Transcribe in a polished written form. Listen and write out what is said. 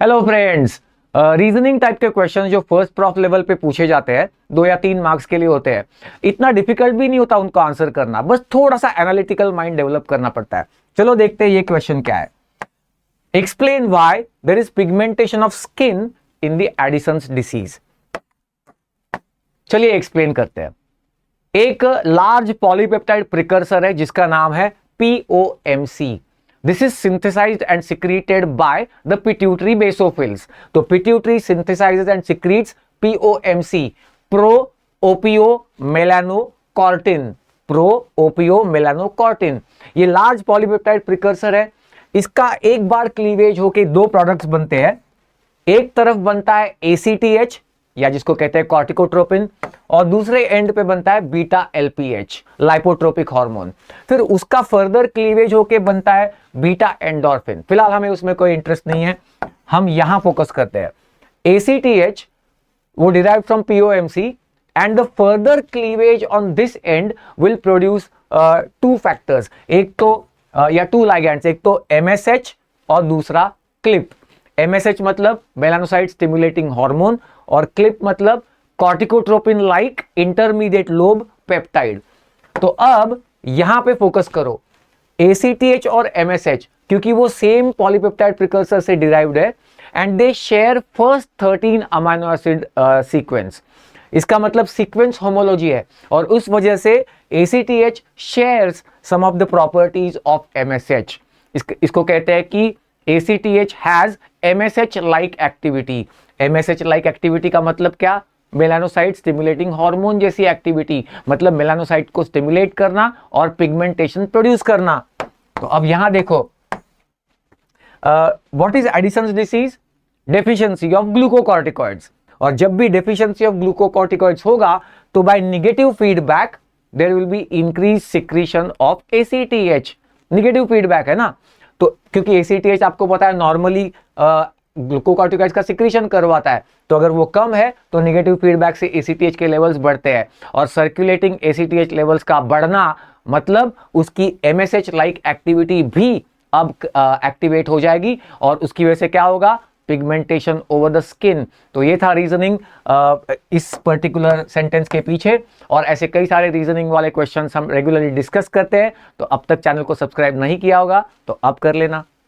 Hello friends. Reasoning type के question जो first prof level पे पूछे जाते हैं 2 या 3 मार्क्स के लिए होते हैं। इतना डिफिकल्ट भी नहीं होता उनको आंसर करना, बस थोड़ा सा एनालिटिकल माइंड डेवलप करना पड़ता है। चलो देखते हैं ये क्वेश्चन क्या है। Explain why there is pigmentation of skin in the Addison's disease. चलिए एक्सप्लेन करते हैं। एक लार्ज पॉलीपेप्टाइड प्रिकर्सर है जिसका नाम है POMC। This is synthesized and secreted by the pituitary basophils. तो pituitary synthesizes and secretes POMC, pro-opiomelanocortin, pro-opiomelanocortin। ये लार्ज पॉलीपेप्टाइड प्रिकर्सर है। इसका एक बार क्लीवेज होके दो प्रोडक्ट्स बनते हैं। एक तरफ बनता है ACTH या जिसको कहते हैं कॉर्टिकोट्रोपिन, और दूसरे एंड पे बनता है बीटा LPH, लाइपोट्रोपिक हार्मोन। फिर उसका फर्दर क्लीवेज होके बनता है बीटा एंडोर्फिन। फिलहाल हमें उसमें कोई इंटरेस्ट नहीं है, हम यहां फोकस करते हैं। ACTH वो derived from POMC and the further cleavage on this and will produce two factors, एक तो या टू लाइगैंड्स, एक तो MSH और दूसरा क्लिप। MSH मतलब मेलानोसाइट स्टिमुलेटिंग हार्मोन और क्लिप मतलब corticotropin like intermediate lobe peptide. तो अब यहां पे फोकस करो ACTH और MSH, क्योंकि वो सेम पॉलीपेप्टाइड प्रिकर्सर से डिराइव्ड है and they share first 13 amino acid sequence. इसका मतलब सीक्वेंस होमोलॉजी है और उस वजह से ACTH shares some of the properties of MSH। इसको कहते हैं कि ACTH has MSH like activity. MSH like activity का मतलब क्या? मेलानोसाइट स्टिमुलेटिंग हार्मोन जैसी एक्टिविटी, मतलब मेलानोसाइट को स्टिमुलेट करना और पिगमेंटेशन प्रोड्यूस करना। तो अब यहां देखो, what is Addison's disease? Deficiency of glucocorticoids. और जब भी डेफिशिएंसी ऑफ ग्लूकोकॉर्टिकॉइड्स होगा तो by negative feedback there will be increase secretion of ACTH। Negative feedback है ना, तो क्योंकि ACTH आपको पता है नॉर्मली ग्लूकोकॉर्टिकॉइड्स का सिक्रीशन करवाता है, तो अगर वो कम है तो नेगेटिव फीडबैक से ACTH के लेवल्स बढ़ते हैं और सर्कुलेटिंग ACTH लेवल्स का बढ़ना मतलब उसकी MSH लाइक एक्टिविटी भी अब एक्टिवेट हो जाएगी और उसकी वजह से क्या होगा? Pigmentation over the skin. तो ये था रीजनिंग इस पर्टिकुलर सेंटेंस के पीछे, और ऐसे कई सारे रीजनिंग वाले क्वेश्चंस हम रेगुलरली डिस्कस करते हैं। तो अब तक चैनल को सब्सक्राइब नहीं किया होगा तो अब कर लेना।